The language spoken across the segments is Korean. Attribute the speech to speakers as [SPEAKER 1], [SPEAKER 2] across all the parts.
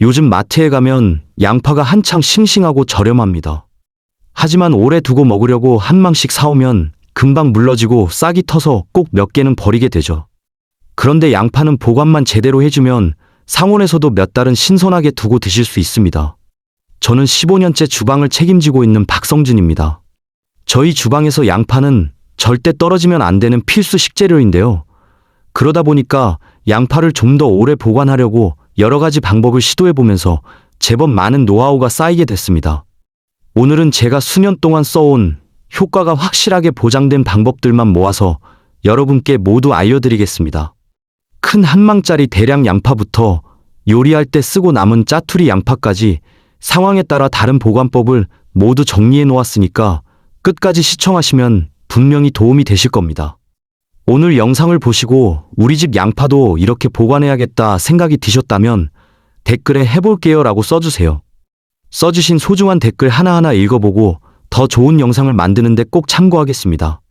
[SPEAKER 1] 요즘 마트에 가면 양파가 한창 싱싱하고 저렴합니다. 하지만 오래 두고 먹으려고 한 망씩 사오면 금방 물러지고 싹이 터서 꼭 몇 개는 버리게 되죠. 그런데 양파는 보관만 제대로 해주면 상온에서도 몇 달은 신선하게 두고 드실 수 있습니다. 저는 15년째 주방을 책임지고 있는 박성준입니다. 저희 주방에서 양파는 절대 떨어지면 안 되는 필수 식재료인데요. 그러다 보니까 양파를 좀 더 오래 보관하려고 여러 가지 방법을 시도해보면서 제법 많은 노하우가 쌓이게 됐습니다. 오늘은 제가 수년 동안 써온 효과가 확실하게 보장된 방법들만 모아서 여러분께 모두 알려드리겠습니다. 큰 한 망짜리 대량 양파부터 요리할 때 쓰고 남은 짜투리 양파까지 상황에 따라 다른 보관법을 모두 정리해 놓았으니까 끝까지 시청하시면 분명히 도움이 되실 겁니다. 오늘 영상을 보시고 우리 집 양파도 이렇게 보관해야겠다 생각이 드셨다면 댓글에 해볼게요 라고 써주세요. 써주신 소중한 댓글 하나하나 읽어보고 더 좋은 영상을 만드는데 꼭 참고하겠습니다.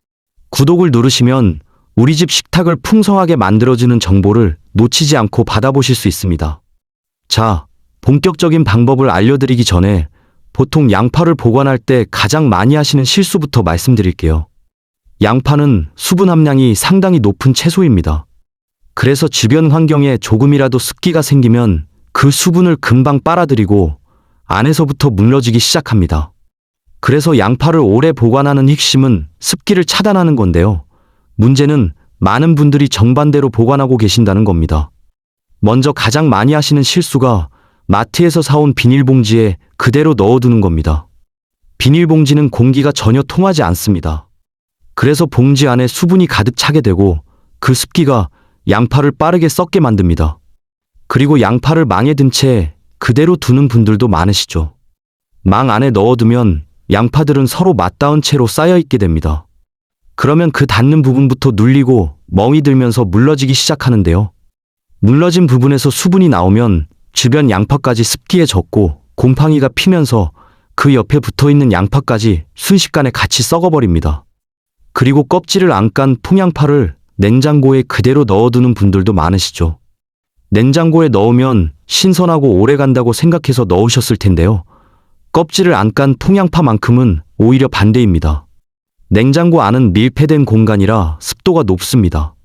[SPEAKER 1] 구독을 누르시면 우리 집 식탁을 풍성하게 만들어주는 정보를 놓치지 않고 받아보실 수 있습니다. 자, 본격적인 방법을 알려드리기 전에 보통 양파를 보관할 때 가장 많이 하시는 실수부터 말씀드릴게요. 양파는 수분 함량이 상당히 높은 채소입니다. 그래서 주변 환경에 조금이라도 습기가 생기면 그 수분을 금방 빨아들이고 안에서부터 물러지기 시작합니다. 그래서 양파를 오래 보관하는 핵심은 습기를 차단하는 건데요. 문제는 많은 분들이 정반대로 보관하고 계신다는 겁니다. 먼저 가장 많이 하시는 실수가 마트에서 사온 비닐봉지에 그대로 넣어두는 겁니다. 비닐봉지는 공기가 전혀 통하지 않습니다. 그래서 봉지 안에 수분이 가득 차게 되고 그 습기가 양파를 빠르게 썩게 만듭니다. 그리고 양파를 망에 든 채 그대로 두는 분들도 많으시죠. 망 안에 넣어두면 양파들은 서로 맞닿은 채로 쌓여있게 됩니다. 그러면 그 닿는 부분부터 눌리고 멍이 들면서 물러지기 시작하는데요. 물러진 부분에서 수분이 나오면 주변 양파까지 습기에 젖고 곰팡이가 피면서 그 옆에 붙어있는 양파까지 순식간에 같이 썩어버립니다. 그리고 껍질을 안 깐 통양파를 냉장고에 그대로 넣어두는 분들도 많으시죠. 냉장고에 넣으면 신선하고 오래 간다고 생각해서 넣으셨을 텐데요. 껍질을 안 깐 통양파만큼은 오히려 반대입니다. 냉장고 안은 밀폐된 공간이라 습도가 높습니다.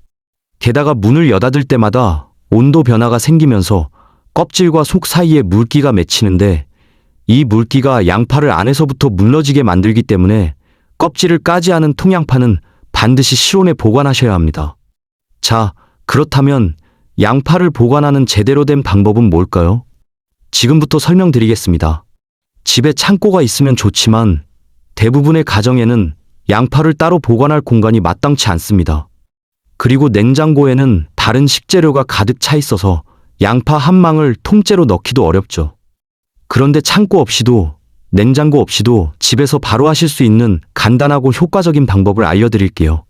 [SPEAKER 1] 게다가 문을 여닫을 때마다 온도 변화가 생기면서 껍질과 속 사이에 물기가 맺히는데 이 물기가 양파를 안에서부터 물러지게 만들기 때문에 껍질을 까지 않은 통양파는 반드시 실온에 보관하셔야 합니다. 자, 그렇다면 양파를 보관하는 제대로 된 방법은 뭘까요? 지금부터 설명드리겠습니다. 집에 창고가 있으면 좋지만 대부분의 가정에는 양파를 따로 보관할 공간이 마땅치 않습니다. 그리고 냉장고에는 다른 식재료가 가득 차 있어서 양파 한 망을 통째로 넣기도 어렵죠. 그런데 창고 없이도 냉장고 없이도 집에서 바로 하실 수 있는 간단하고 효과적인 방법을 알려드릴게요.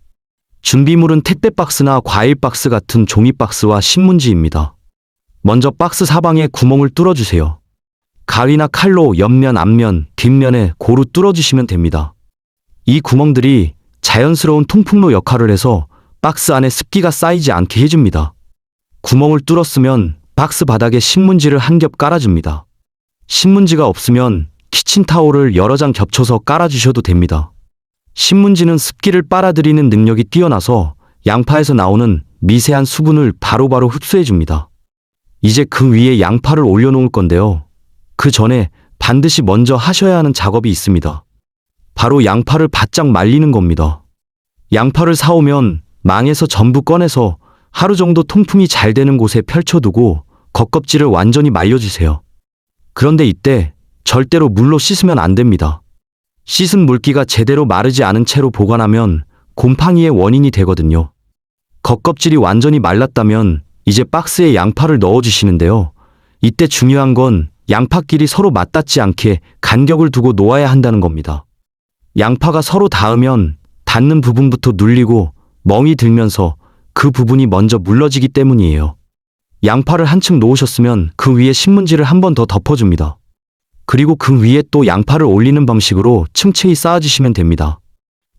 [SPEAKER 1] 준비물은 택배 박스나 과일 박스 같은 종이 박스와 신문지입니다. 먼저 박스 사방에 구멍을 뚫어주세요. 가위나 칼로 옆면, 앞면, 뒷면에 고루 뚫어주시면 됩니다. 이 구멍들이 자연스러운 통풍로 역할을 해서 박스 안에 습기가 쌓이지 않게 해줍니다. 구멍을 뚫었으면 박스 바닥에 신문지를 한 겹 깔아줍니다. 신문지가 없으면 키친타올을 여러 장 겹쳐서 깔아주셔도 됩니다. 신문지는 습기를 빨아들이는 능력이 뛰어나서 양파에서 나오는 미세한 수분을 바로바로 흡수해줍니다. 이제 그 위에 양파를 올려놓을 건데요. 그 전에 반드시 먼저 하셔야 하는 작업이 있습니다. 바로 양파를 바짝 말리는 겁니다. 양파를 사오면 망에서 전부 꺼내서 하루 정도 통풍이 잘 되는 곳에 펼쳐두고 겉껍질을 완전히 말려주세요. 그런데 이때 절대로 물로 씻으면 안 됩니다. 씻은 물기가 제대로 마르지 않은 채로 보관하면 곰팡이의 원인이 되거든요. 겉껍질이 완전히 말랐다면 이제 박스에 양파를 넣어주시는데요. 이때 중요한 건 양파끼리 서로 맞닿지 않게 간격을 두고 놓아야 한다는 겁니다. 양파가 서로 닿으면 닿는 부분부터 눌리고 멍이 들면서 그 부분이 먼저 물러지기 때문이에요. 양파를 한층 놓으셨으면 그 위에 신문지를 한 번 더 덮어줍니다. 그리고 그 위에 또 양파를 올리는 방식으로 층층이 쌓아주시면 됩니다.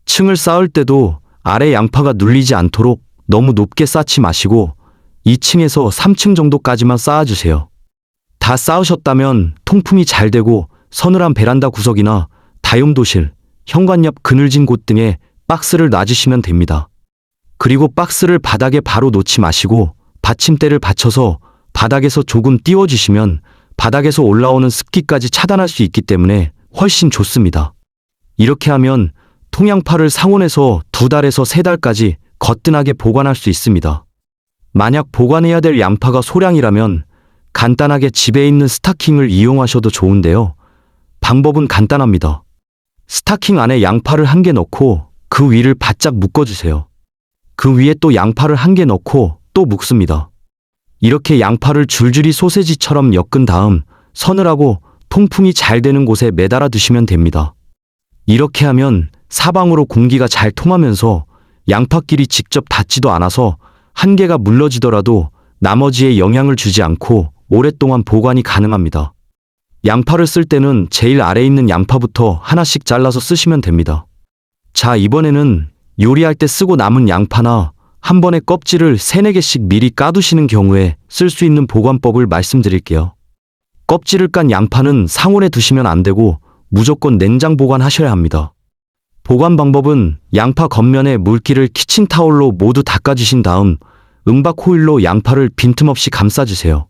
[SPEAKER 1] 층을 쌓을 때도 아래 양파가 눌리지 않도록 너무 높게 쌓지 마시고 2층에서 3층 정도까지만 쌓아주세요. 다 쌓으셨다면 통풍이 잘 되고 서늘한 베란다 구석이나 다용도실, 현관 옆 그늘진 곳 등에 박스를 놔주시면 됩니다. 그리고 박스를 바닥에 바로 놓지 마시고 받침대를 받쳐서 바닥에서 조금 띄워주시면 바닥에서 올라오는 습기까지 차단할 수 있기 때문에 훨씬 좋습니다. 이렇게 하면 통양파를 상온에서 2달에서 3달까지 거뜬하게 보관할 수 있습니다. 만약 보관해야 될 양파가 소량이라면 간단하게 집에 있는 스타킹을 이용하셔도 좋은데요. 방법은 간단합니다. 스타킹 안에 양파를 1개 넣고 그 위를 바짝 묶어주세요. 그 위에 또 양파를 1개 넣고 또 묶습니다. 이렇게 양파를 줄줄이 소세지처럼 엮은 다음 서늘하고 통풍이 잘 되는 곳에 매달아 두시면 됩니다. 이렇게 하면 사방으로 공기가 잘 통하면서 양파끼리 직접 닿지도 않아서 한 개가 물러지더라도 나머지에 영향을 주지 않고 오랫동안 보관이 가능합니다. 양파를 쓸 때는 제일 아래에 있는 양파부터 하나씩 잘라서 쓰시면 됩니다. 자, 이번에는 요리할 때 쓰고 남은 양파나 한 번에 껍질을 3, 4개씩 미리 까두시는 경우에 쓸 수 있는 보관법을 말씀드릴게요. 껍질을 깐 양파는 상온에 두시면 안 되고 무조건 냉장 보관하셔야 합니다. 보관 방법은 양파 겉면에 물기를 키친타올로 모두 닦아주신 다음 은박 호일로 양파를 빈틈없이 감싸주세요.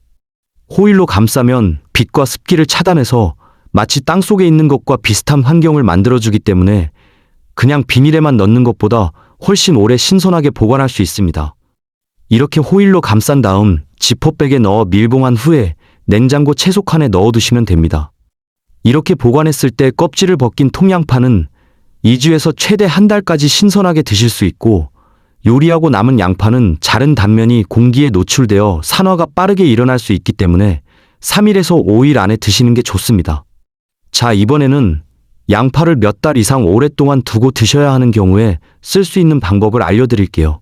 [SPEAKER 1] 호일로 감싸면 빛과 습기를 차단해서 마치 땅속에 있는 것과 비슷한 환경을 만들어주기 때문에 그냥 비닐에만 넣는 것보다 훨씬 오래 신선하게 보관할 수 있습니다. 이렇게 호일로 감싼 다음 지퍼백에 넣어 밀봉한 후에 냉장고 채소칸에 넣어두시면 됩니다. 이렇게 보관했을 때 껍질을 벗긴 통양파는 2주에서 최대 1달까지 신선하게 드실 수 있고, 요리하고 남은 양파는 자른 단면이 공기에 노출되어 산화가 빠르게 일어날 수 있기 때문에 3일에서 5일 안에 드시는 게 좋습니다. 자, 이번에는 양파를 몇 달 이상 오랫동안 두고 드셔야 하는 경우에 쓸 수 있는 방법을 알려드릴게요.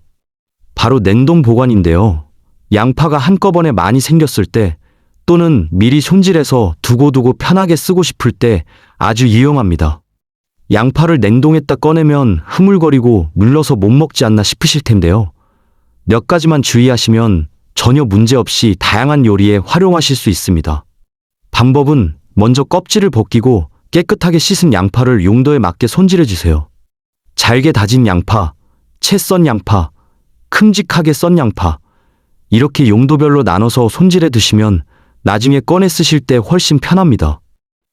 [SPEAKER 1] 바로 냉동 보관인데요. 양파가 한꺼번에 많이 생겼을 때 또는 미리 손질해서 두고 편하게 쓰고 싶을 때 아주 유용합니다. 양파를 냉동했다 꺼내면 흐물거리고 물러서 못 먹지 않나 싶으실 텐데요. 몇 가지만 주의하시면 전혀 문제없이 다양한 요리에 활용하실 수 있습니다. 방법은 먼저 껍질을 벗기고 깨끗하게 씻은 양파를 용도에 맞게 손질해 주세요. 잘게 다진 양파, 채 썬 양파, 큼직하게 썬 양파, 이렇게 용도별로 나눠서 손질해 두시면 나중에 꺼내 쓰실 때 훨씬 편합니다.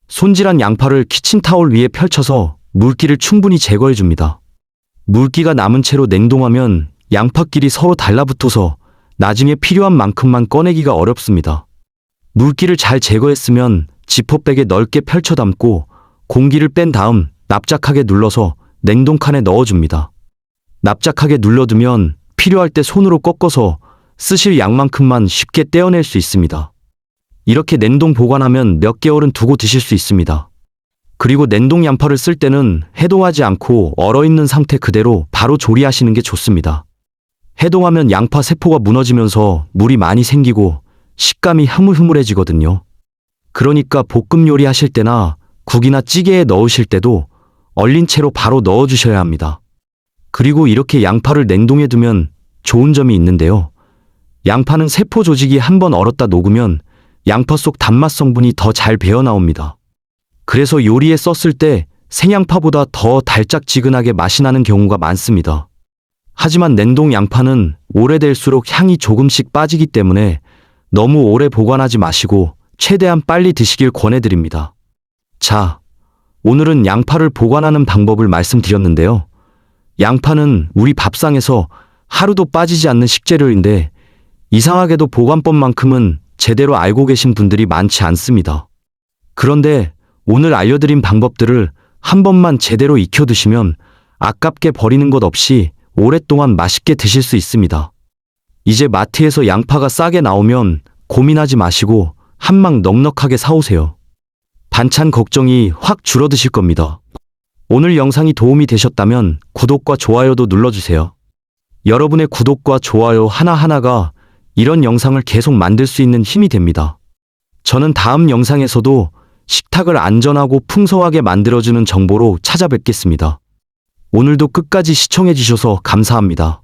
[SPEAKER 1] 손질한 양파를 키친타올 위에 펼쳐서 물기를 충분히 제거해 줍니다. 물기가 남은 채로 냉동하면 양파끼리 서로 달라붙어서 나중에 필요한 만큼만 꺼내기가 어렵습니다. 물기를 잘 제거했으면 지퍼백에 넓게 펼쳐 담고 공기를 뺀 다음 납작하게 눌러서 냉동칸에 넣어줍니다. 납작하게 눌러두면 필요할 때 손으로 꺾어서 쓰실 양만큼만 쉽게 떼어낼 수 있습니다. 이렇게 냉동 보관하면 몇 개월은 두고 드실 수 있습니다. 그리고 냉동 양파를 쓸 때는 해동하지 않고 얼어있는 상태 그대로 바로 조리하시는 게 좋습니다. 해동하면 양파 세포가 무너지면서 물이 많이 생기고 식감이 흐물흐물해지거든요. 그러니까 볶음 요리 하실 때나 국이나 찌개에 넣으실 때도 얼린 채로 바로 넣어주셔야 합니다. 그리고 이렇게 양파를 냉동해 두면 좋은 점이 있는데요. 양파는 세포 조직이 한번 얼었다 녹으면 양파 속 단맛 성분이 더 잘 배어나옵니다. 그래서 요리에 썼을 때 생양파보다 더 달짝지근하게 맛이 나는 경우가 많습니다. 하지만 냉동 양파는 오래될수록 향이 조금씩 빠지기 때문에 너무 오래 보관하지 마시고 최대한 빨리 드시길 권해드립니다. 자, 오늘은 양파를 보관하는 방법을 말씀드렸는데요. 양파는 우리 밥상에서 하루도 빠지지 않는 식재료인데 이상하게도 보관법만큼은 제대로 알고 계신 분들이 많지 않습니다. 그런데 오늘 알려드린 방법들을 한 번만 제대로 익혀두시면 아깝게 버리는 것 없이 오랫동안 맛있게 드실 수 있습니다. 이제 마트에서 양파가 싸게 나오면 고민하지 마시고 한 망 넉넉하게 사오세요. 반찬 걱정이 확 줄어드실 겁니다. 오늘 영상이 도움이 되셨다면 구독과 좋아요도 눌러주세요. 여러분의 구독과 좋아요 하나하나가 이런 영상을 계속 만들 수 있는 힘이 됩니다. 저는 다음 영상에서도 식탁을 안전하고 풍성하게 만들어주는 정보로 찾아뵙겠습니다. 오늘도 끝까지 시청해 주셔서 감사합니다.